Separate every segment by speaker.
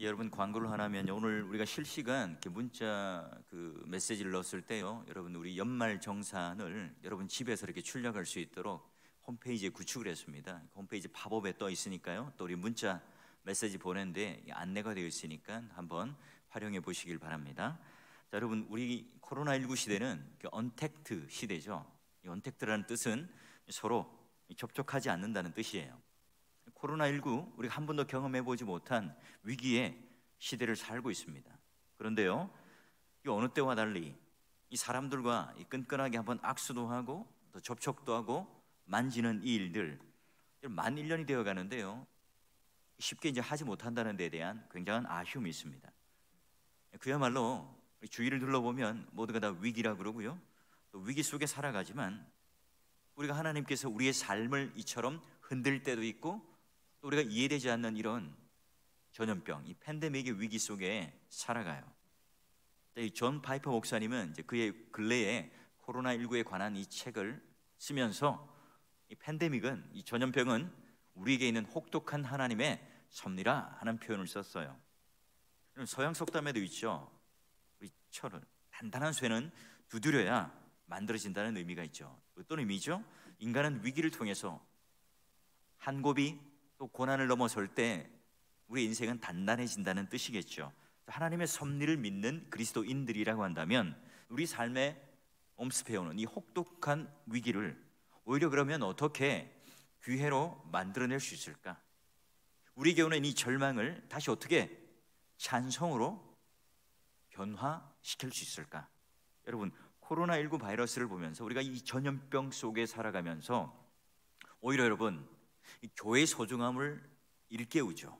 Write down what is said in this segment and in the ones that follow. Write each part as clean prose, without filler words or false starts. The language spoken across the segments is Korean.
Speaker 1: 여러분 광고를 하나 하면요. 오늘 우리가 실시간 이렇게 문자 메시지를 넣었을 때요. 여러분 우리 연말 정산을 여러분 집에서 이렇게 출력할 수 있도록 홈페이지에 구축을 했습니다. 홈페이지 팝업에 떠 있으니까요. 또 우리 문자 메시지 보내는데 안내가 되어 있으니까 한번 활용해 보시길 바랍니다. 자, 여러분 우리 코로나19 시대는 언택트 시대죠. 이 언택트라는 뜻은 서로 접촉하지 않는다는 뜻이에요. 코로나19 우리가 한 번도 경험해 보지 못한 위기의 시대를 살고 있습니다. 그런데요, 이 어느 때와 달리 이 사람들과 끈끈하게 한번 악수도 하고 또 접촉도 하고 만지는 이 일들 만 1년이 되어 가는데요, 쉽게 이제 하지 못한다는 데에 대한 굉장한 아쉬움이 있습니다. 그야말로 주위를 둘러보면 모두가 다 위기라 그러고요, 또 위기 속에 살아가지만 우리가 하나님께서 우리의 삶을 이처럼 흔들 때도 있고 또 우리가 이해되지 않는 이런 전염병, 이 팬데믹의 위기 속에 살아가요. 존 파이퍼 목사님은 이제 그의 근래에 코로나19에 관한 이 책을 쓰면서 이 팬데믹은, 이 전염병은 우리에게 있는 혹독한 하나님의 섭리라 하는 표현을 썼어요. 서양 속담에도 있죠. 우리 철은, 단단한 쇠는 두드려야 만들어진다는 의미가 있죠. 어떤 의미죠? 인간은 위기를 통해서 한 곱이 또 고난을 넘어설 때 우리 인생은 단단해진다는 뜻이겠죠. 하나님의 섭리를 믿는 그리스도인들이라고 한다면 우리 삶에 엄습해오는 이 혹독한 위기를 오히려 그러면 어떻게 기회로 만들어낼 수 있을까? 우리에게 오는 이 절망을 다시 어떻게 찬송으로 변화시킬 수 있을까? 여러분, 코로나19 바이러스를 보면서 우리가 이 전염병 속에 살아가면서 오히려 여러분 이 교회의 소중함을 일깨우죠.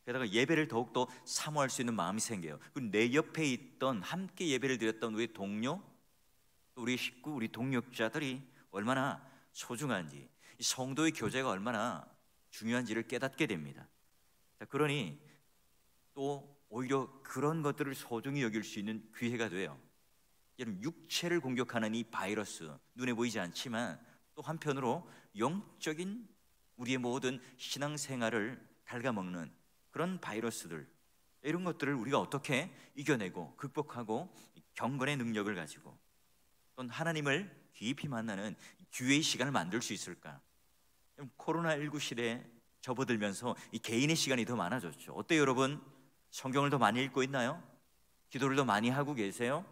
Speaker 1: 게다가 예배를 더욱더 사모할 수 있는 마음이 생겨요. 그리고 내 옆에 있던, 함께 예배를 드렸던 우리 동료, 우리 식구, 우리 동역자들이 얼마나 소중한지, 이 성도의 교제가 얼마나 중요한지를 깨닫게 됩니다. 자, 그러니 또 오히려 그런 것들을 소중히 여길 수 있는 기회가 돼요. 여러분, 육체를 공격하는 이 바이러스, 눈에 보이지 않지만 또 한편으로 영적인 우리의 모든 신앙생활을 갉아먹는 그런 바이러스들, 이런 것들을 우리가 어떻게 이겨내고 극복하고 경건의 능력을 가지고 또 하나님을 깊이 만나는 기회의 시간을 만들 수 있을까? 코로나19 시대에 접어들면서 이 개인의 시간이 더 많아졌죠. 어때요 여러분? 성경을 더 많이 읽고 있나요? 기도를 더 많이 하고 계세요?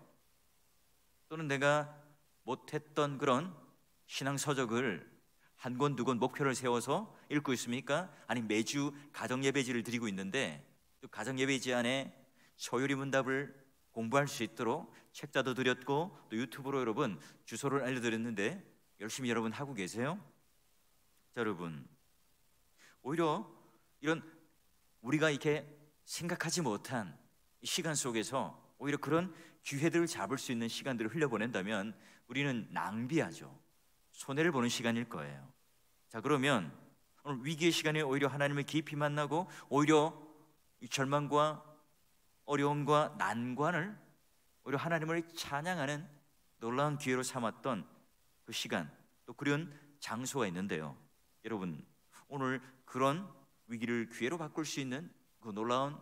Speaker 1: 또는 내가 못했던 그런 신앙 서적을 한 권, 두 권 목표를 세워서 읽고 있습니까? 아니 매주 가정예배지를 드리고 있는데 또 가정예배지 안에 소요리 문답을 공부할 수 있도록 책자도 드렸고 또 유튜브로 여러분 주소를 알려드렸는데 열심히 여러분 하고 계세요? 자, 여러분 오히려 이런 우리가 이렇게 생각하지 못한 이 시간 속에서 오히려 그런 기회들을 잡을 수 있는 시간들을 흘려보낸다면 우리는 낭비하죠. 손해를 보는 시간일 거예요. 자, 그러면 오늘 위기의 시간에 오히려 하나님을 깊이 만나고 오히려 이 절망과 어려움과 난관을 오히려 하나님을 찬양하는 놀라운 기회로 삼았던 그 시간, 또 그런 장소가 있는데요. 여러분, 오늘 그런 위기를 기회로 바꿀 수 있는 그 놀라운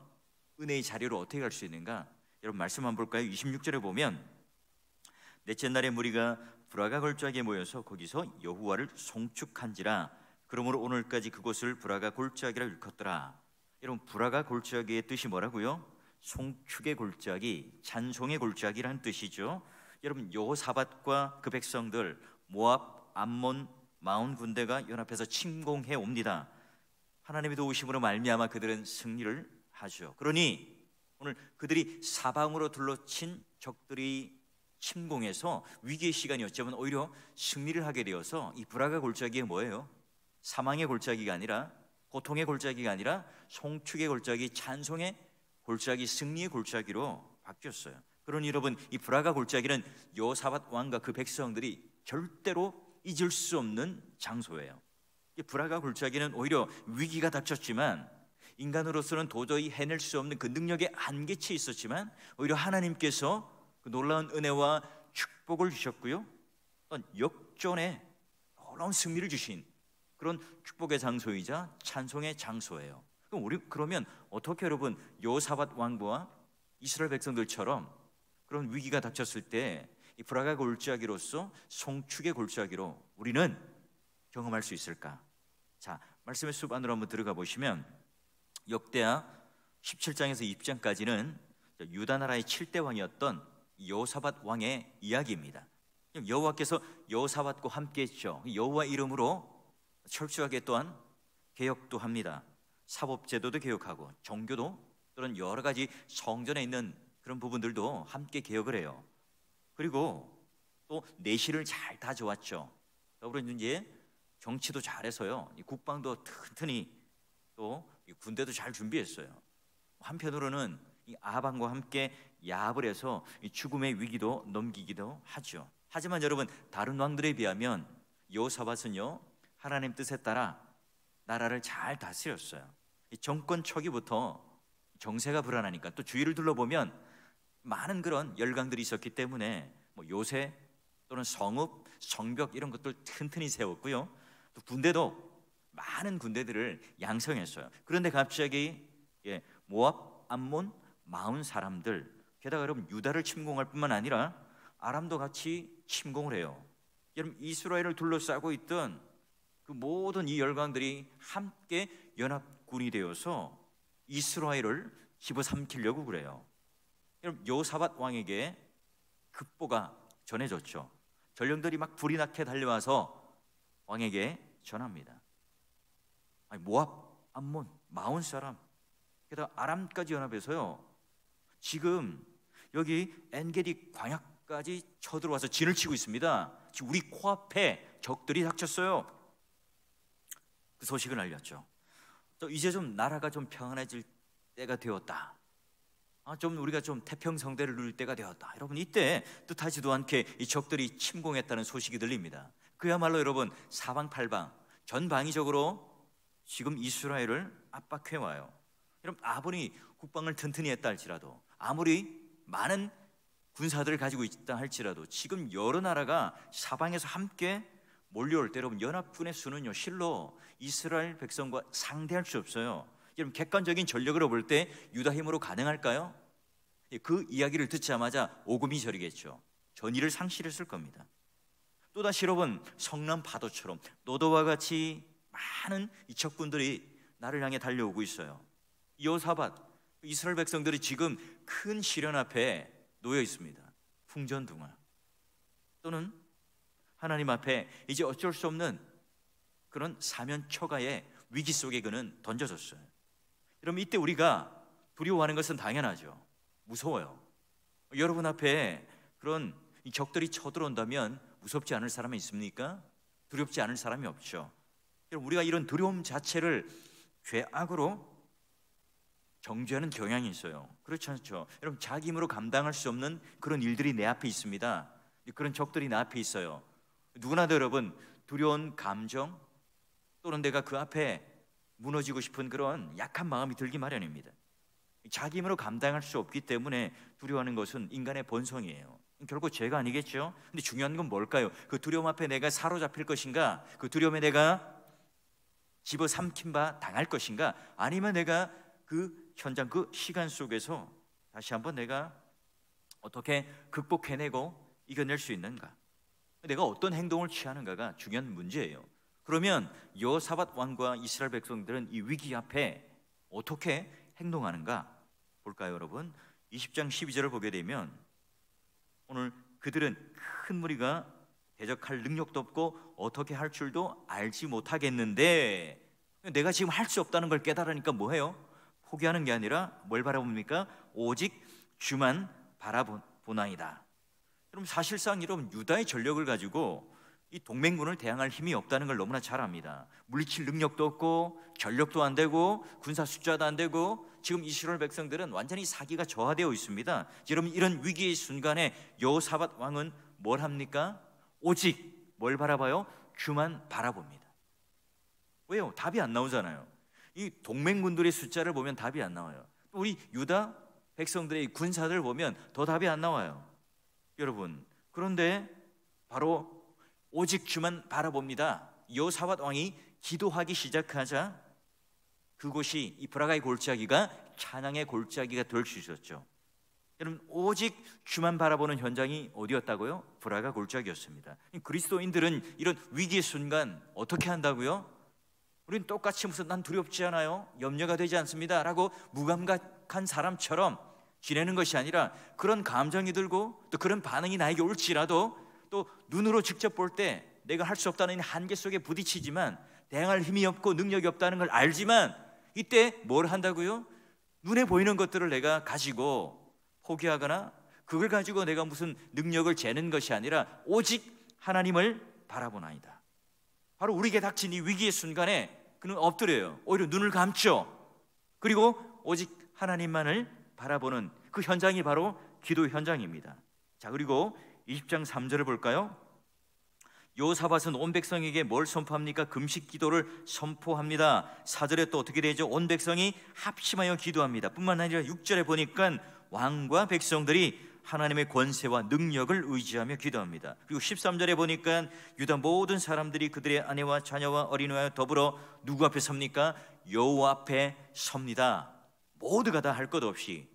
Speaker 1: 은혜의 자리로 어떻게 갈 수 있는가? 여러분 말씀 한번 볼까요? 26절에 보면 넷째 날에 무리가 브라가 골짜기에 모여서 거기서 여호와를 송축한지라. 그러므로 오늘까지 그곳을 브라가 골짜기라 일컫더라. 여러분, 브라가 골짜기의 뜻이 뭐라고요? 송축의 골짜기, 찬송의 골짜기라는 뜻이죠. 여러분, 여호사밧과 그 백성들 모압, 암몬, 마온 군대가 연합해서 침공해 옵니다. 하나님의 도우심으로 말미암아 그들은 승리를 하죠. 그러니 오늘 그들이 사방으로 둘러친 적들이 침공해서 위기의 시간이 어쩌면 오히려 승리를 하게 되어서 이 브라가 골짜기가 뭐예요? 사망의 골짜기가 아니라, 고통의 골짜기가 아니라 송축의 골짜기, 찬송의 골짜기, 승리의 골짜기로 바뀌었어요. 그러니 여러분, 이 브라가 골짜기는 여호사밧 왕과 그 백성들이 절대로 잊을 수 없는 장소예요. 이 브라가 골짜기는 오히려 위기가 닥쳤지만 인간으로서는 도저히 해낼 수 없는 그 능력의 한계치에 있었지만 오히려 하나님께서 그 놀라운 은혜와 축복을 주셨고요, 또 역전의 놀라운 승리를 주신 그런 축복의 장소이자 찬송의 장소예요. 그럼 우리 그러면 어떻게 여러분 여호사밧 왕과 이스라엘 백성들처럼 그런 위기가 닥쳤을 때 이 불화가 골짜기로서 송축의 골짜기로 우리는 경험할 수 있을까? 자, 말씀의 숲 안으로 한번 들어가 보시면 역대하 17장에서 20장까지는 유다 나라의 7대 왕이었던 여호사밧 왕의 이야기입니다. 여호와께서 여호사밧과 함께했죠. 여호와 이름으로 철저하게 또한 개혁도 합니다. 사법제도도 개혁하고 종교도 또는 여러 가지 성전에 있는 그런 부분들도 함께 개혁을 해요. 그리고 또 내실을 잘 다져왔죠. 더불어 이제 정치도 잘해서요, 국방도 튼튼히 또 군대도 잘 준비했어요. 한편으로는 이 아합과 함께 야합을 해서 죽음의 위기도 넘기기도 하죠. 하지만 여러분, 다른 왕들에 비하면 여호사밧은요 하나님 뜻에 따라 나라를 잘 다스렸어요. 정권 초기부터 정세가 불안하니까, 또 주위를 둘러보면 많은 그런 열강들이 있었기 때문에 뭐 요새 또는 성읍, 성벽 이런 것들 튼튼히 세웠고요. 또 군대도 많은 군대들을 양성했어요. 그런데 갑자기 모압, 암몬, 마온 사람들, 게다가 여러분 유다를 침공할 뿐만 아니라 아람도 같이 침공을 해요. 여러분, 이스라엘을 둘러싸고 있던 그 모든 이 열강들이 함께 연합군이 되어서 이스라엘을 집어삼키려고 그래요. 여러분, 여호사밧 왕에게 급보가 전해졌죠. 전령들이 막 불이 나게 달려와서 왕에게 전합니다. 아니, 모압, 암몬, 마온 사람, 게다가 아람까지 연합해서요, 지금 여기 엔게디 광야까지 쳐들어와서 진을 치고 있습니다. 지금 우리 코앞에 적들이 닥쳤어요. 그 소식을 알렸죠. 또 이제 좀 나라가 좀 평안해질 때가 되었다. 좀 우리가 좀 태평성대를 누릴 때가 되었다. 여러분, 이때 뜻하지도 않게 이 적들이 침공했다는 소식이 들립니다. 그야말로 여러분 사방팔방 전방위적으로 지금 이스라엘을 압박해와요. 여러분, 아무리 국방을 튼튼히 했다 할지라도, 아무리 많은 군사들을 가지고 있다 할지라도 지금 여러 나라가 사방에서 함께 몰려올 때 여러분, 연합군의 수는요 실로 이스라엘 백성과 상대할 수 없어요. 여러분, 객관적인 전력으로 볼 때 유다 힘으로 가능할까요? 그 이야기를 듣자마자 오금이 저리겠죠. 전의를 상실했을 겁니다. 또다시 여러분, 성남 파도처럼 노도와 같이 많은 이 적군들이 나를 향해 달려오고 있어요. 여호사밧, 이스라엘 백성들이 지금 큰 시련 앞에 놓여 있습니다. 풍전등화, 또는 하나님 앞에 이제 어쩔 수 없는 그런 사면초가의 위기 속에 그는 던져졌어요. 여러분, 이때 우리가 두려워하는 것은 당연하죠. 무서워요. 여러분 앞에 그런 적들이 쳐들어온다면 무섭지 않을 사람이 있습니까? 두렵지 않을 사람이 없죠. 여러분, 우리가 이런 두려움 자체를 죄악으로 정죄하는 경향이 있어요. 그렇지 않죠? 여러분, 자기 힘으로 감당할 수 없는 그런 일들이 내 앞에 있습니다. 그런 적들이 내 앞에 있어요. 누구나도 여러분, 두려운 감정 또는 내가 그 앞에 무너지고 싶은 그런 약한 마음이 들기 마련입니다. 자기 힘으로 감당할 수 없기 때문에 두려워하는 것은 인간의 본성이에요. 결국 죄가 아니겠죠? 근데 중요한 건 뭘까요? 그 두려움 앞에 내가 사로잡힐 것인가? 그 두려움에 내가 집어삼킨 바 당할 것인가? 아니면 내가 그 현장, 그 시간 속에서 다시 한번 내가 어떻게 극복해내고 이겨낼 수 있는가? 내가 어떤 행동을 취하는가가 중요한 문제예요. 그러면 여호사밧 왕과 이스라엘 백성들은 이 위기 앞에 어떻게 행동하는가 볼까요, 여러분? 20장 12절을 보게 되면 오늘 그들은 큰 무리가 대적할 능력도 없고 어떻게 할 줄도 알지 못하겠는데, 내가 지금 할 수 없다는 걸 깨달으니까 뭐해요? 포기하는 게 아니라 뭘 바라봅니까? 오직 주만 바라보나이다. 여러분, 사실상 여러분, 유다의 전력을 가지고 이 동맹군을 대항할 힘이 없다는 걸 너무나 잘 압니다. 물리칠 능력도 없고 전력도 안 되고 군사 숫자도 안 되고 지금 이스라엘 백성들은 완전히 사기가 저하되어 있습니다. 여러분, 이런 위기의 순간에 여호사밧 왕은 뭘 합니까? 오직 뭘 바라봐요? 주만 바라봅니다. 왜요? 답이 안 나오잖아요. 이 동맹군들의 숫자를 보면 답이 안 나와요. 우리 유다 백성들의 군사들을 보면 더 답이 안 나와요. 여러분, 그런데 바로 오직 주만 바라봅니다. 여호사밧 왕이 기도하기 시작하자 그곳이 이 브라가의 골짜기가 찬양의 골짜기가 될 수 있었죠. 여러분, 오직 주만 바라보는 현장이 어디였다고요? 브라가 골짜기였습니다. 그리스도인들은 이런 위기의 순간 어떻게 한다고요? 우리는 똑같이 무슨 난 두렵지 않아요, 염려가 되지 않습니다 라고 무감각한 사람처럼 지내는 것이 아니라, 그런 감정이 들고 또 그런 반응이 나에게 올지라도 또 눈으로 직접 볼 때 내가 할 수 없다는 한계 속에 부딪히지만, 대항할 힘이 없고 능력이 없다는 걸 알지만, 이때 뭘 한다고요? 눈에 보이는 것들을 내가 가지고 포기하거나 그걸 가지고 내가 무슨 능력을 재는 것이 아니라 오직 하나님을 바라보나이다. 바로 우리에게 닥친 이 위기의 순간에 그는 엎드려요. 오히려 눈을 감죠. 그리고 오직 하나님만을 바라보는 그 현장이 바로 기도 현장입니다. 자, 그리고 20장 3절을 볼까요? 여호사밧은 온 백성에게 뭘 선포합니까? 금식 기도를 선포합니다. 4절에 또 어떻게 되죠? 온 백성이 합심하여 기도합니다. 뿐만 아니라 6절에 보니까 왕과 백성들이 하나님의 권세와 능력을 의지하며 기도합니다. 그리고 13절에 보니까 유다 모든 사람들이 그들의 아내와 자녀와 어린이와 더불어 누구 앞에 섭니까? 여호와 앞에 섭니다. 모두가 다 할 것 없이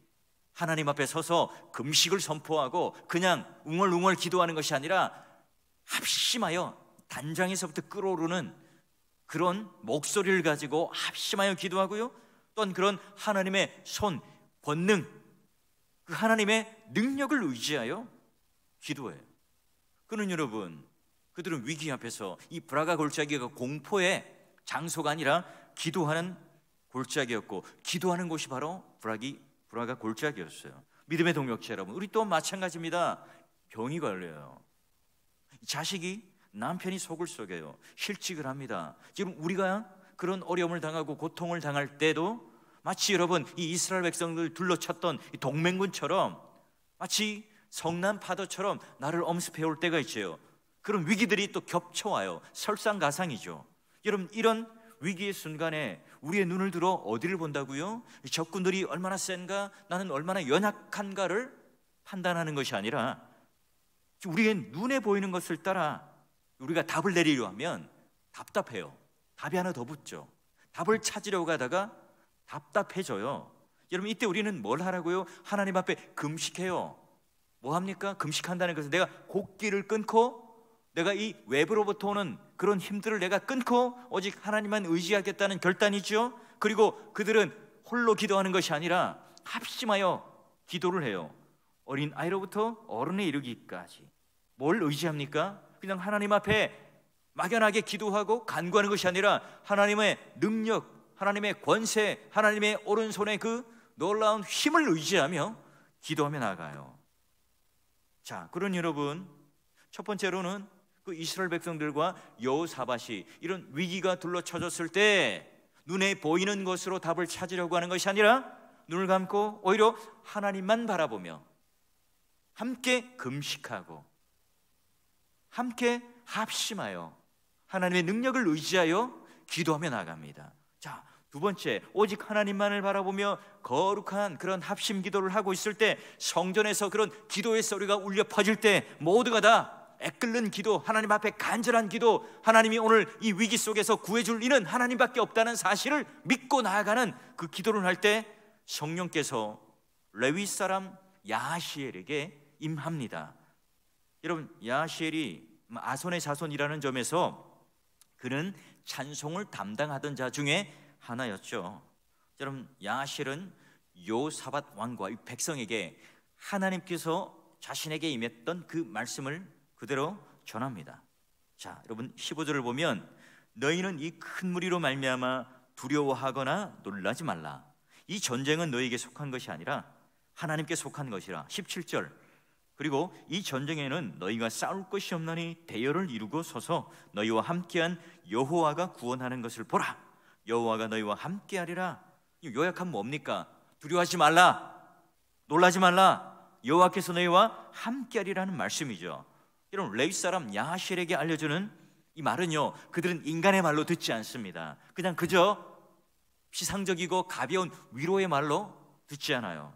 Speaker 1: 하나님 앞에 서서 금식을 선포하고 그냥 웅얼웅얼 기도하는 것이 아니라 합심하여 단장에서부터 끓어오르는 그런 목소리를 가지고 합심하여 기도하고요, 또한 그런 하나님의 손, 권능, 그 하나님의 능력을 의지하여 기도해요. 그는 여러분, 그들은 위기 앞에서 이 브라가 골짜기가 공포의 장소가 아니라 기도하는 골짜기였고, 기도하는 곳이 바로 브라가 골짜기였어요. 믿음의 동역자 여러분, 우리 또 마찬가지입니다. 병이 걸려요. 자식이, 남편이 속을 썩여요. 실직을 합니다. 지금 우리가 그런 어려움을 당하고 고통을 당할 때도 마치 여러분 이 이스라엘 백성들 둘러쳤던 이 동맹군처럼, 마치 성난 파도처럼 나를 엄습해 올 때가 있죠. 그런 위기들이 또 겹쳐와요. 설상가상이죠. 여러분, 이런 위기의 순간에 우리의 눈을 들어 어디를 본다고요? 적군들이 얼마나 센가, 나는 얼마나 연약한가를 판단하는 것이 아니라, 우리의 눈에 보이는 것을 따라 우리가 답을 내리려 하면 답답해요. 답이 하나 더 붙죠. 답을 찾으려고 가다가 답답해져요. 여러분, 이때 우리는 뭘 하라고요? 하나님 앞에 금식해요. 뭐 합니까? 금식한다는 것은 내가 곡기를 끊고, 내가 이 외부로부터 오는 그런 힘들을 내가 끊고 오직 하나님만 의지하겠다는 결단이죠. 그리고 그들은 홀로 기도하는 것이 아니라 합심하여 기도를 해요. 어린 아이로부터 어른에 이르기까지. 뭘 의지합니까? 그냥 하나님 앞에 막연하게 기도하고 간구하는 것이 아니라 하나님의 능력, 하나님의 권세, 하나님의 오른손의 그 놀라운 힘을 의지하며 기도하며 나아가요. 자, 그런 여러분, 첫 번째로는 그 이스라엘 백성들과 여호사밧이 이런 위기가 둘러쳐졌을 때 눈에 보이는 것으로 답을 찾으려고 하는 것이 아니라 눈을 감고 오히려 하나님만 바라보며 함께 금식하고 함께 합심하여 하나님의 능력을 의지하여 기도하며 나갑니다. 자, 두 번째, 오직 하나님만을 바라보며 거룩한 그런 합심 기도를 하고 있을 때, 성전에서 그런 기도의 소리가 울려 퍼질 때 모두가 다 애끓는 기도, 하나님 앞에 간절한 기도, 하나님이 오늘 이 위기 속에서 구해줄 이는 하나님밖에 없다는 사실을 믿고 나아가는 그 기도를 할 때 성령께서 레위 사람 야하시엘에게 임합니다. 여러분, 야하시엘이 아손의 자손이라는 점에서 그는 찬송을 담당하던 자 중에 하나였죠. 여러분, 야하시엘은 여호사밧 왕과 이 백성에게 하나님께서 자신에게 임했던 그 말씀을 그대로 전합니다. 자, 여러분 15절을 보면 너희는 이 큰 무리로 말미암아 두려워하거나 놀라지 말라. 이 전쟁은 너희에게 속한 것이 아니라 하나님께 속한 것이라. 17절, 그리고 이 전쟁에는 너희가 싸울 것이 없나니 대열을 이루고 서서 너희와 함께한 여호와가 구원하는 것을 보라. 여호와가 너희와 함께하리라. 이 요약하면 뭡니까? 두려워하지 말라, 놀라지 말라, 여호와께서 너희와 함께하리라는 말씀이죠. 여러분, 레위 사람 야하시엘에게 알려주는 이 말은요, 그들은 인간의 말로 듣지 않습니다. 그저 피상적이고 가벼운 위로의 말로 듣지 않아요.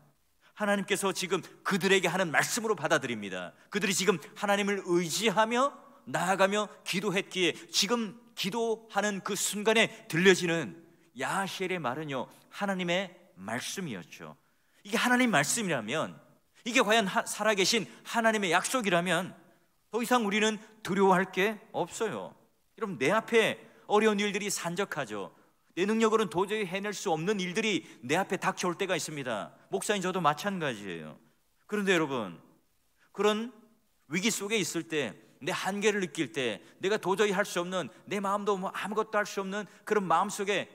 Speaker 1: 하나님께서 지금 그들에게 하는 말씀으로 받아들입니다. 그들이 지금 하나님을 의지하며 나아가며 기도했기에 지금 기도하는 그 순간에 들려지는 야하시엘의 말은요, 하나님의 말씀이었죠. 이게 하나님 말씀이라면, 이게 과연 살아계신 하나님의 약속이라면 더 이상 우리는 두려워할 게 없어요. 여러분, 내 앞에 어려운 일들이 산적하죠. 내 능력으로는 도저히 해낼 수 없는 일들이 내 앞에 닥쳐올 때가 있습니다. 목사님, 저도 마찬가지예요. 그런데 여러분, 그런 위기 속에 있을 때, 내 한계를 느낄 때, 내가 도저히 할 수 없는, 내 마음도 뭐 아무것도 할 수 없는 그런 마음속에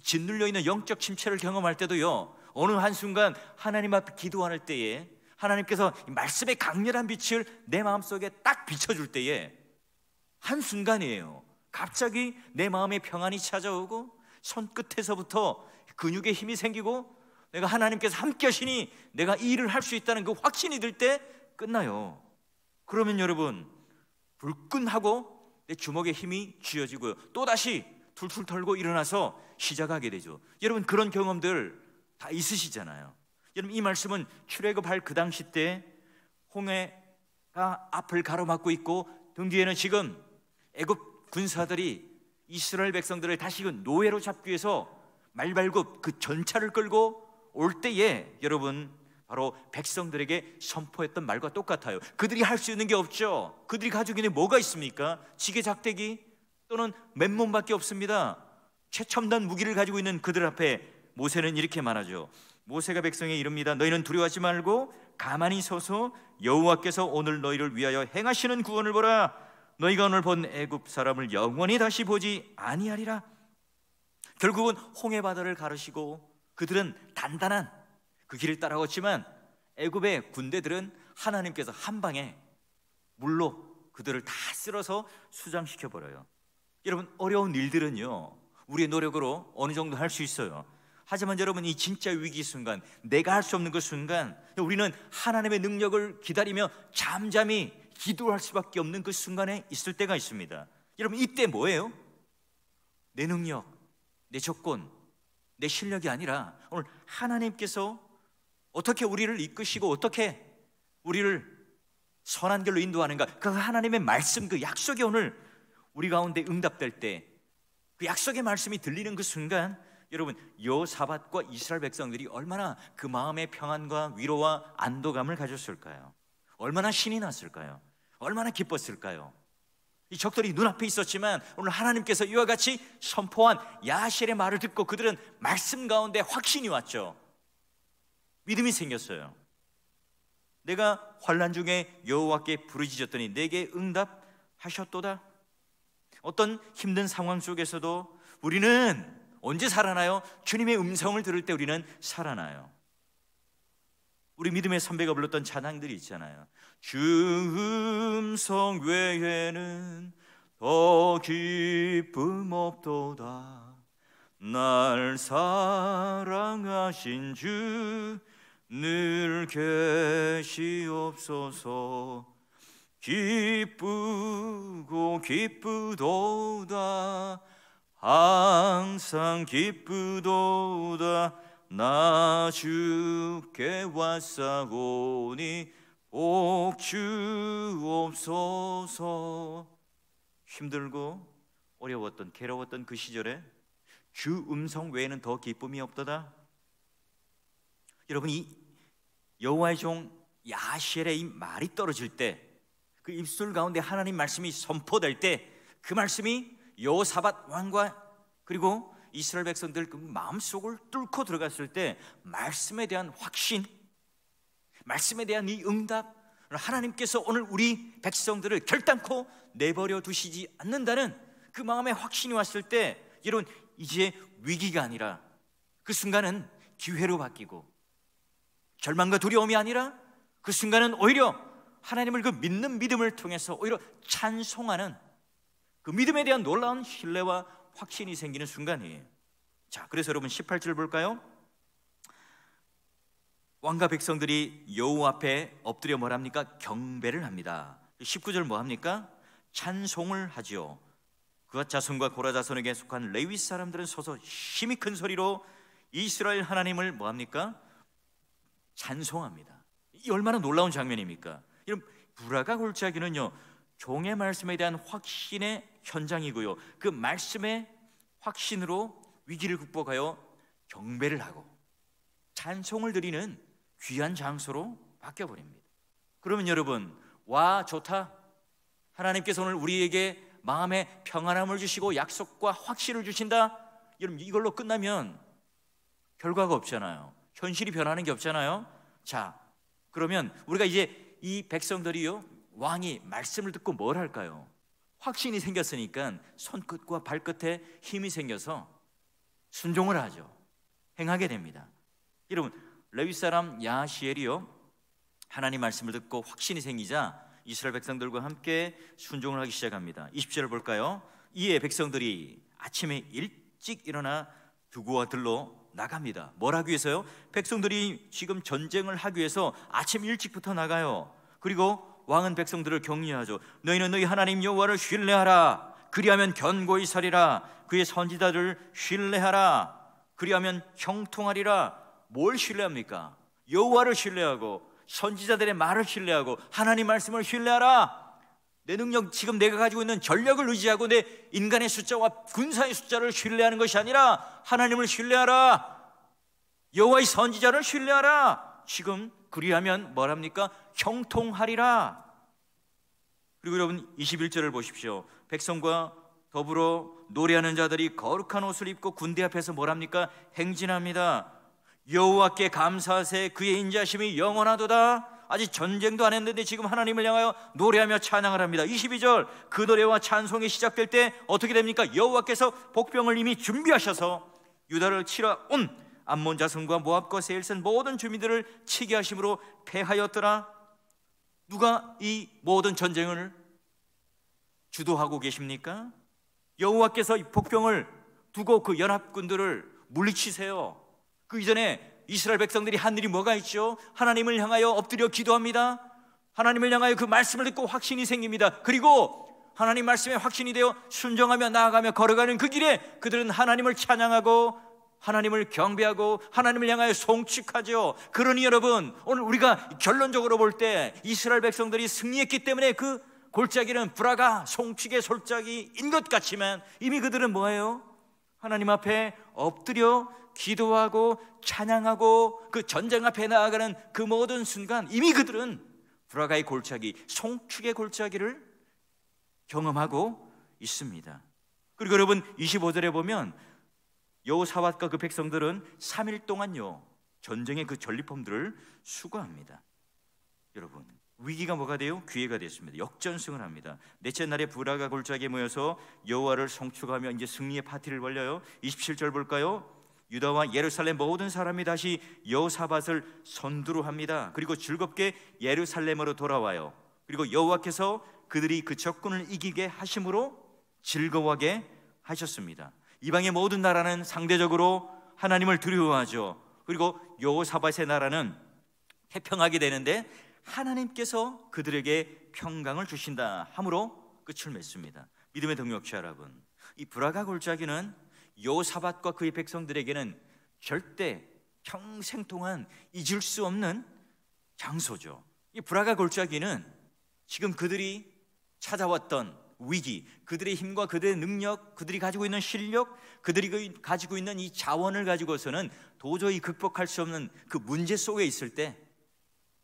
Speaker 1: 짓눌려 있는 영적 침체를 경험할 때도요, 어느 한순간 하나님 앞에 기도할 때에 하나님께서 말씀의 강렬한 빛을 내 마음속에 딱 비춰줄 때에 한순간이에요, 갑자기 내 마음에 평안이 찾아오고 손끝에서부터 근육에 힘이 생기고 내가 하나님께서 함께 하시니 내가 이 일을 할 수 있다는 그 확신이 들 때 끝나요. 그러면 여러분, 불끈하고 내 주먹에 힘이 쥐어지고요, 또다시 툴툴 털고 일어나서 시작하게 되죠. 여러분, 그런 경험들 다 있으시잖아요. 여러분, 이 말씀은 출애굽할 그 당시 때 홍해가 앞을 가로막고 있고 등 뒤에는 지금 애굽 군사들이 이스라엘 백성들을 다시 그 노예로 잡기 위해서 말발굽 그 전차를 끌고 올 때에 여러분, 바로 백성들에게 선포했던 말과 똑같아요. 그들이 할 수 있는 게 없죠. 그들이 가지고 있는 뭐가 있습니까? 지게 작대기 또는 맨몸밖에 없습니다. 최첨단 무기를 가지고 있는 그들 앞에 모세는 이렇게 말하죠. 모세가 백성에 이릅니다. 너희는 두려워하지 말고 가만히 서서 여호와께서 오늘 너희를 위하여 행하시는 구원을 보라. 너희가 오늘 본 애굽 사람을 영원히 다시 보지 아니하리라. 결국은 홍해 바다를 가르시고 그들은 단단한 그 길을 따라갔지만 애굽의 군대들은 하나님께서 한 방에 물로 그들을 다 쓸어서 수장시켜 버려요. 여러분, 어려운 일들은요, 우리의 노력으로 어느 정도 할 수 있어요. 하지만 여러분, 이 진짜 위기 순간, 내가 할 수 없는 그 순간, 우리는 하나님의 능력을 기다리며 잠잠히 기도할 수밖에 없는 그 순간에 있을 때가 있습니다. 여러분, 이때 뭐예요? 내 능력, 내 조건, 내 실력이 아니라 오늘 하나님께서 어떻게 우리를 이끄시고 어떻게 우리를 선한 길로 인도하는가, 그 하나님의 말씀, 그 약속이 오늘 우리 가운데 응답될 때, 그 약속의 말씀이 들리는 그 순간, 여러분, 여호사밧과 이스라엘 백성들이 얼마나 그 마음의 평안과 위로와 안도감을 가졌을까요? 얼마나 신이 났을까요? 얼마나 기뻤을까요? 이 적들이 눈앞에 있었지만 오늘 하나님께서 이와 같이 선포한 야하시엘의 말을 듣고 그들은 말씀 가운데 확신이 왔죠. 믿음이 생겼어요. 내가 환난 중에 여호와께 부르짖었더니 내게 응답하셨도다. 어떤 힘든 상황 속에서도 우리는 언제 살아나요? 주님의 음성을 들을 때 우리는 살아나요. 우리 믿음의 선배가 불렀던 찬양들이 있잖아요. 주 음성 외에는 더 기쁨 없도다. 날 사랑하신 주 늘 계시옵소서. 기쁘고 기쁘도다. 항상 기쁘도다. 나 주께 왔사오니 복 주옵소서. 힘들고 어려웠던 괴로웠던 그 시절에 주 음성 외에는 더 기쁨이 없도다. 여러분, 이 여호와의 종 야하시엘의 이 말이 떨어질 때, 그 입술 가운데 하나님 말씀이 선포될 때, 그 말씀이 여호사밧 왕과 그리고 이스라엘 백성들 그 마음속을 뚫고 들어갔을 때 말씀에 대한 확신, 말씀에 대한 이 응답, 하나님께서 오늘 우리 백성들을 결단코 내버려 두시지 않는다는 그 마음의 확신이 왔을 때, 여러분, 이제 위기가 아니라 그 순간은 기회로 바뀌고, 절망과 두려움이 아니라 그 순간은 오히려 하나님을 그 믿는 믿음을 통해서 오히려 찬송하는 그 믿음에 대한 놀라운 신뢰와 확신이 생기는 순간이에요. 자, 그래서 여러분 18절 볼까요? 왕과 백성들이 여호와 앞에 엎드려 뭐랍니까? 경배를 합니다. 19절 뭐합니까? 찬송을 하지요. 그가 자손과 고라 자손에게 속한 레위 사람들은 서서 힘이 큰 소리로 이스라엘 하나님을 뭐합니까? 찬송합니다. 이 얼마나 놀라운 장면입니까? 여러분, 부라가 골짜기는요, 종의 말씀에 대한 확신의 현장이고요, 그 말씀의 확신으로 위기를 극복하여 경배를 하고 찬송을 드리는 귀한 장소로 바뀌어버립니다. 그러면 여러분, 와 좋다, 하나님께서 오늘 우리에게 마음에 평안함을 주시고 약속과 확신을 주신다, 여러분 이걸로 끝나면 결과가 없잖아요. 현실이 변하는 게 없잖아요. 자, 그러면 우리가 이제 이 백성들이요, 왕이 말씀을 듣고 뭘 할까요? 확신이 생겼으니까 손끝과 발끝에 힘이 생겨서 순종을 하죠. 행하게 됩니다. 여러분, 레위 사람 야시엘이요, 하나님 말씀을 듣고 확신이 생기자 이스라엘 백성들과 함께 순종을 하기 시작합니다. 20절을 볼까요? 이에 백성들이 아침에 일찍 일어나 두구와 들로 나갑니다. 뭘 하기 위해서요? 백성들이 지금 전쟁을 하기 위해서 아침 일찍부터 나가요. 그리고 왕은 백성들을 격려하죠. 너희는 너희 하나님 여호와를 신뢰하라. 그리하면 견고히 서리라. 그의 선지자들을 신뢰하라. 그리하면 형통하리라. 뭘 신뢰합니까? 여호와를 신뢰하고 선지자들의 말을 신뢰하고 하나님 말씀을 신뢰하라. 내 능력, 지금 내가 가지고 있는 전력을 의지하고 내 인간의 숫자와 군사의 숫자를 신뢰하는 것이 아니라 하나님을 신뢰하라. 여호와의 선지자를 신뢰하라. 지금 그리하면 뭐랍니까? 형통하리라. 그리고 여러분 21절을 보십시오. 백성과 더불어 노래하는 자들이 거룩한 옷을 입고 군대 앞에서 뭐랍니까? 행진합니다. 여호와께 감사하세. 그의 인자심이 영원하도다. 아직 전쟁도 안 했는데 지금 하나님을 향하여 노래하며 찬양을 합니다. 22절, 그 노래와 찬송이 시작될 때 어떻게 됩니까? 여호와께서 복병을 이미 준비하셔서 유다를 치러 온 암몬 자손과 모압과 세일선 모든 주민들을 치게 하심으로 패하였더라. 누가 이 모든 전쟁을 주도하고 계십니까? 여호와께서 이 복병을 두고 그 연합군들을 물리치세요. 그 이전에 이스라엘 백성들이 한 일이 뭐가 있죠? 하나님을 향하여 엎드려 기도합니다. 하나님을 향하여 그 말씀을 듣고 확신이 생깁니다. 그리고 하나님 말씀에 확신이 되어 순종하며 나아가며 걸어가는 그 길에 그들은 하나님을 찬양하고 하나님을 경배하고 하나님을 향하여 송축하죠. 그러니 여러분, 오늘 우리가 결론적으로 볼 때 이스라엘 백성들이 승리했기 때문에 그 골짜기는 불화가 송축의 솔짜기인 것 같지만 이미 그들은 뭐예요? 하나님 앞에 엎드려 기도하고 찬양하고 그 전쟁 앞에 나아가는 그 모든 순간 이미 그들은 불화가의 골짜기, 송축의 골짜기를 경험하고 있습니다. 그리고 여러분 25절에 보면 여호사밧과 그 백성들은 3일 동안요 전쟁의 그 전리품들을 수거합니다. 여러분, 위기가 뭐가 돼요? 기회가 됐습니다. 역전승을 합니다. 넷째 날에 불화가 골짜기에 모여서 여호와를 송축하며 이제 승리의 파티를 벌려요. 27절 볼까요? 유다와 예루살렘 모든 사람이 다시 여호사밧을 선두로 합니다. 그리고 즐겁게 예루살렘으로 돌아와요. 그리고 여호와께서 그들이 그 적군을 이기게 하심으로 즐거워하게 하셨습니다. 이방의 모든 나라는 상대적으로 하나님을 두려워하죠. 그리고 여호사밧의 나라는 태평하게 되는데 하나님께서 그들에게 평강을 주신다 함으로 끝을 맺습니다. 믿음의 동역자 여러분, 이 불화가 골짜기는 여호사밧과 그의 백성들에게는 절대 평생 동안 잊을 수 없는 장소죠. 이 불화가 골짜기는 지금 그들이 찾아왔던 위기, 그들의 힘과 그들의 능력, 그들이 가지고 있는 실력, 그들이 가지고 있는 이 자원을 가지고서는 도저히 극복할 수 없는 그 문제 속에 있을 때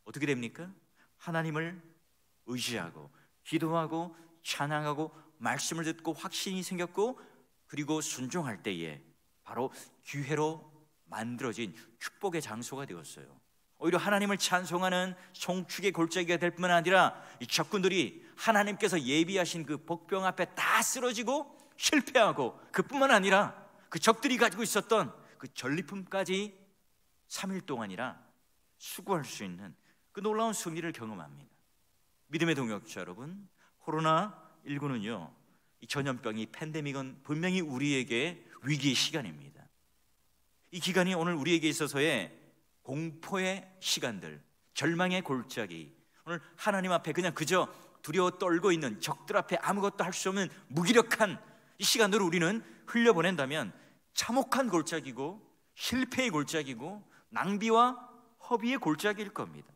Speaker 1: 어떻게 됩니까? 하나님을 의지하고 기도하고 찬양하고 말씀을 듣고 확신이 생겼고 그리고 순종할 때에 바로 기회로 만들어진 축복의 장소가 되었어요. 오히려 하나님을 찬송하는 송축의 골짜기가 될 뿐만 아니라 이 적군들이 하나님께서 예비하신 그 복병 앞에 다 쓰러지고 실패하고 그뿐만 아니라 그 적들이 가지고 있었던 그 전리품까지 3일 동안이나 수고할 수 있는 그 놀라운 승리를 경험합니다. 믿음의 동역자 여러분, 코로나19는요 이 전염병이 팬데믹은 분명히 우리에게 위기의 시간입니다. 이 기간이 오늘 우리에게 있어서의 공포의 시간들, 절망의 골짜기, 오늘 하나님 앞에 그냥 그저 두려워 떨고 있는 적들 앞에 아무것도 할 수 없는 무기력한 이 시간들을 우리는 흘려보낸다면 참혹한 골짜기고 실패의 골짜기고 낭비와 허비의 골짜기일 겁니다.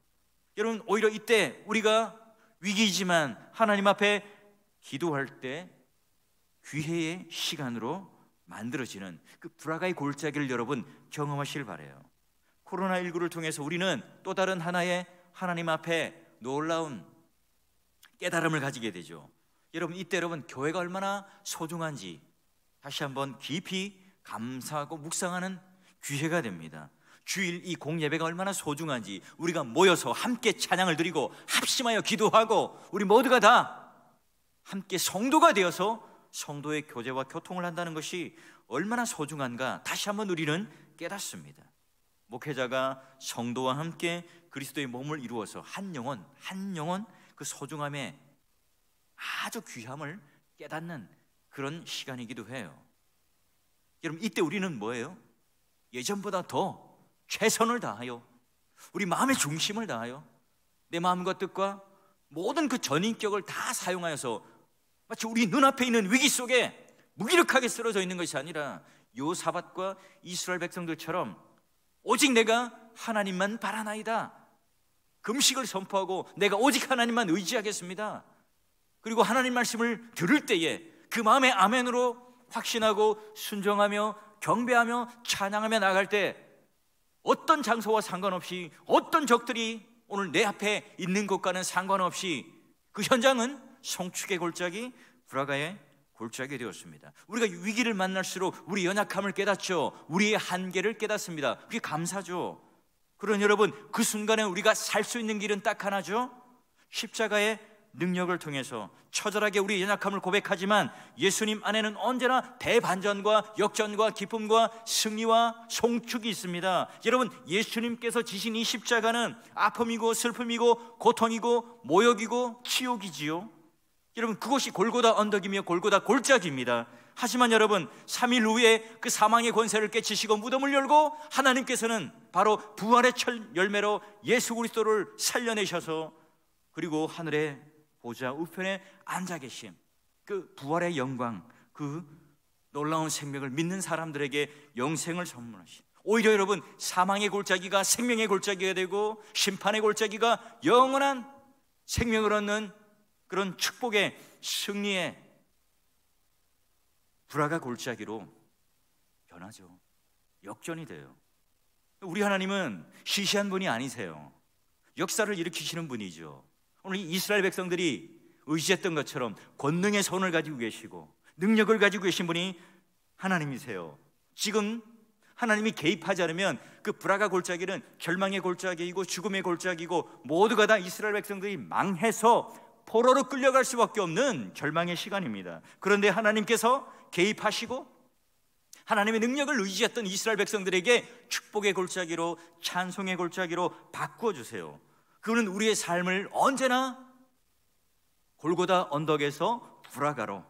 Speaker 1: 여러분, 오히려 이때 우리가 위기이지만 하나님 앞에 기도할 때 기회의 시간으로 만들어지는 그 불화가의 골짜기를 여러분 경험하시길 바라요. 코로나19를 통해서 우리는 또 다른 하나의 하나님 앞에 놀라운 깨달음을 가지게 되죠. 여러분, 이때 여러분 교회가 얼마나 소중한지 다시 한번 깊이 감사하고 묵상하는 기회가 됩니다. 주일 이 공예배가 얼마나 소중한지, 우리가 모여서 함께 찬양을 드리고 합심하여 기도하고 우리 모두가 다 함께 성도가 되어서 성도의 교제와 교통을 한다는 것이 얼마나 소중한가 다시 한번 우리는 깨닫습니다. 목회자가 성도와 함께 그리스도의 몸을 이루어서 한 영혼 그 소중함에 아주 귀함을 깨닫는 그런 시간이기도 해요. 여러분, 이때 우리는 뭐예요? 예전보다 더 최선을 다하여 우리 마음의 중심을 다하여 내 마음과 뜻과 모든 그 전인격을 다 사용하여서 마치 우리 눈앞에 있는 위기 속에 무기력하게 쓰러져 있는 것이 아니라 요사밧과 이스라엘 백성들처럼 오직 내가 하나님만 바라나이다, 금식을 선포하고 내가 오직 하나님만 의지하겠습니다. 그리고 하나님 말씀을 들을 때에 그 마음의 아멘으로 확신하고 순종하며 경배하며 찬양하며 나갈 때 어떤 장소와 상관없이, 어떤 적들이 오늘 내 앞에 있는 것과는 상관없이 그 현장은 송축의 골짜기, 불화가의 골짜기 되었습니다. 우리가 위기를 만날수록 우리 연약함을 깨닫죠. 우리의 한계를 깨닫습니다. 그게 감사죠. 그런 여러분, 그 순간에 우리가 살 수 있는 길은 딱 하나죠. 십자가의 능력을 통해서 처절하게 우리의 연약함을 고백하지만 예수님 안에는 언제나 대반전과 역전과 기쁨과 승리와 송축이 있습니다. 여러분, 예수님께서 지신 이 십자가는 아픔이고 슬픔이고 고통이고 모욕이고 치욕이지요. 여러분, 그것이 골고다 언덕이며 골고다 골짜기입니다. 하지만 여러분, 3일 후에 그 사망의 권세를 깨치시고 무덤을 열고 하나님께서는 바로 부활의 열매로 예수 그리스도를 살려내셔서 그리고 하늘의 보좌 우편에 앉아 계심, 그 부활의 영광, 그 놀라운 생명을 믿는 사람들에게 영생을 선물하신, 오히려 여러분 사망의 골짜기가 생명의 골짜기가 되고 심판의 골짜기가 영원한 생명을 얻는 그런 축복의 승리의 불화가 골짜기로 변하죠. 역전이 돼요. 우리 하나님은 시시한 분이 아니세요. 역사를 일으키시는 분이죠. 오늘 이스라엘 백성들이 의지했던 것처럼 권능의 손을 가지고 계시고 능력을 가지고 계신 분이 하나님이세요. 지금 하나님이 개입하지 않으면 그 불화가 골짜기는 절망의 골짜기이고 죽음의 골짜기고 모두가 다 이스라엘 백성들이 망해서 포로로 끌려갈 수밖에 없는 절망의 시간입니다. 그런데 하나님께서 개입하시고 하나님의 능력을 의지했던 이스라엘 백성들에게 축복의 골짜기로, 찬송의 골짜기로 바꾸어 주세요. 그는 우리의 삶을 언제나 골고다 언덕에서 불화가로,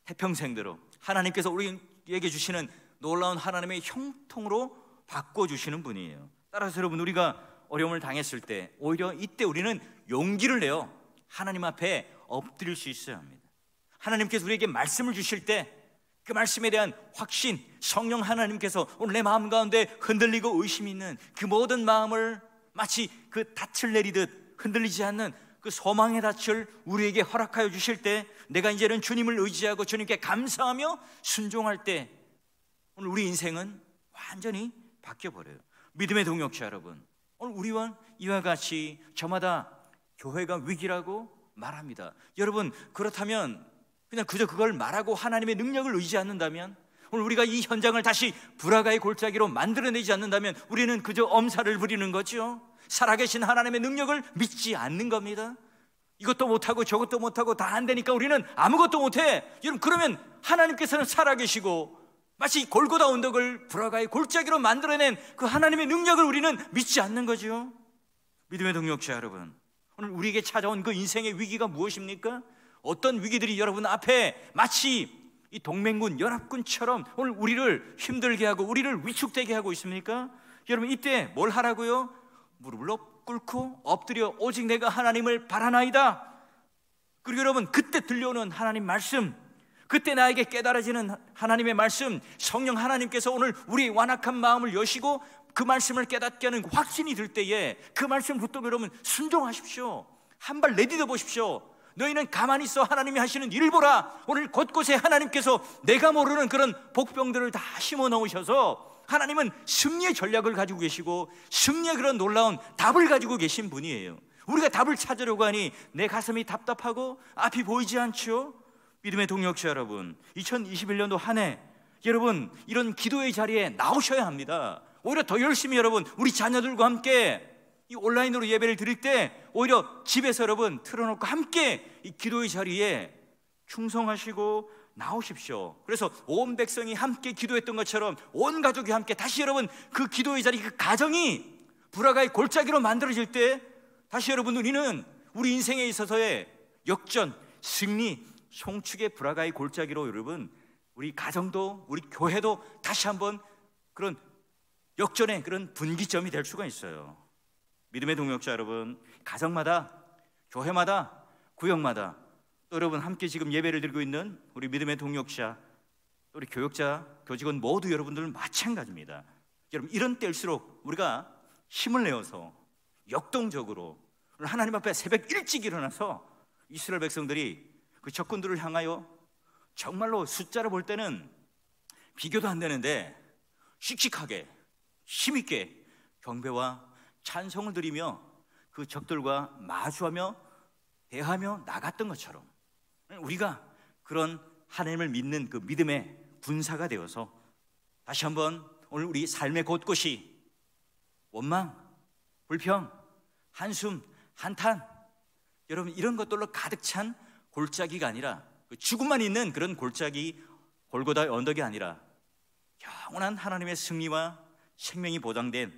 Speaker 1: 태평생대로 하나님께서 우리에게 주시는 놀라운 하나님의 형통으로 바꿔주시는 분이에요. 따라서 여러분, 우리가 어려움을 당했을 때 오히려 이때 우리는 용기를 내어 하나님 앞에 엎드릴 수 있어야 합니다. 하나님께서 우리에게 말씀을 주실 때 그 말씀에 대한 확신, 성령 하나님께서 오늘 내 마음 가운데 흔들리고 의심이 있는 그 모든 마음을 마치 그 닻을 내리듯 흔들리지 않는 그 소망의 닻을 우리에게 허락하여 주실 때 내가 이제는 주님을 의지하고 주님께 감사하며 순종할 때 오늘 우리 인생은 완전히 바뀌어버려요. 믿음의 동역자 여러분, 오늘 우리와 이와 같이 저마다 교회가 위기라고 말합니다. 여러분, 그렇다면 그냥 그저 그걸 말하고 하나님의 능력을 의지 않는다면, 오늘 우리가 이 현장을 다시 불화가의 골짜기로 만들어내지 않는다면 우리는 그저 엄살을 부리는 거죠. 살아계신 하나님의 능력을 믿지 않는 겁니다. 이것도 못하고 저것도 못하고 다 안 되니까 우리는 아무것도 못해. 여러분, 그러면 하나님께서는 살아계시고 마치 골고다 언덕을 불화가의 골짜기로 만들어낸 그 하나님의 능력을 우리는 믿지 않는 거죠. 믿음의 동역자 여러분, 오늘 우리에게 찾아온 그 인생의 위기가 무엇입니까? 어떤 위기들이 여러분 앞에 마치 이 동맹군, 연합군처럼 오늘 우리를 힘들게 하고 우리를 위축되게 하고 있습니까? 여러분, 이때 뭘 하라고요? 무릎을 꿇고 엎드려 오직 내가 하나님을 바라나이다. 그리고 여러분, 그때 들려오는 하나님 말씀, 그때 나에게 깨달아지는 하나님의 말씀, 성령 하나님께서 오늘 우리의 완악한 마음을 여시고 그 말씀을 깨닫게 하는 확신이 들 때에 그 말씀 붙들고 여러분 순종하십시오. 한 발 내딛어 보십시오. 너희는 가만히 있어 하나님이 하시는 일을 보라. 오늘 곳곳에 하나님께서 내가 모르는 그런 복병들을 다 심어 넣으셔서 하나님은 승리의 전략을 가지고 계시고 승리의 그런 놀라운 답을 가지고 계신 분이에요. 우리가 답을 찾으려고 하니 내 가슴이 답답하고 앞이 보이지 않죠? 믿음의 동역자 여러분, 2021년도 한 해 여러분 이런 기도의 자리에 나오셔야 합니다. 오히려 더 열심히 여러분 우리 자녀들과 함께 이 온라인으로 예배를 드릴 때 오히려 집에서 여러분 틀어놓고 함께 이 기도의 자리에 충성하시고 나오십시오. 그래서 온 백성이 함께 기도했던 것처럼 온 가족이 함께 다시 여러분 그 기도의 자리, 그 가정이 불화가의 골짜기로 만들어질 때 다시 여러분 우리는 우리 인생에 있어서의 역전, 승리, 송축의 불화가의 골짜기로 여러분 우리 가정도 우리 교회도 다시 한번 그런 역전의 그런 분기점이 될 수가 있어요. 믿음의 동역자 여러분, 가정마다, 교회마다, 구역마다 또 여러분 함께 지금 예배를 드리고 있는 우리 믿음의 동역자, 또 우리 교역자, 교직원 모두 여러분들 마찬가지입니다. 여러분 이런 때일수록 우리가 힘을 내어서 역동적으로 하나님 앞에 새벽 일찍 일어나서 이스라엘 백성들이 그 적군들을 향하여 정말로 숫자를 볼 때는 비교도 안 되는데 씩씩하게 힘있게 경배와 찬송을 드리며 그 적들과 마주하며 대하며 나갔던 것처럼 우리가 그런 하나님을 믿는 그 믿음의 군사가 되어서 다시 한번 오늘 우리 삶의 곳곳이 원망, 불평, 한숨, 한탄 여러분 이런 것들로 가득 찬 골짜기가 아니라 죽음만 있는 그런 골짜기 골고다의 언덕이 아니라 영원한 하나님의 승리와 생명이 보장된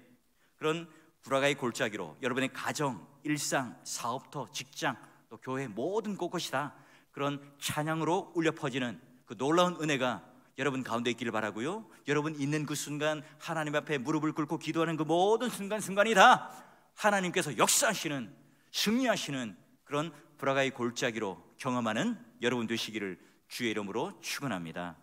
Speaker 1: 그런 불화가의 골짜기로 여러분의 가정, 일상, 사업터, 직장, 또 교회 모든 곳곳이 다 그런 찬양으로 울려 퍼지는 그 놀라운 은혜가 여러분 가운데 있기를 바라고요. 여러분 있는 그 순간 하나님 앞에 무릎을 꿇고 기도하는 그 모든 순간순간이 다 하나님께서 역사하시는 승리하시는 그런 불화가의 골짜기로 경험하는 여러분 되시기를 주의 이름으로 축원합니다.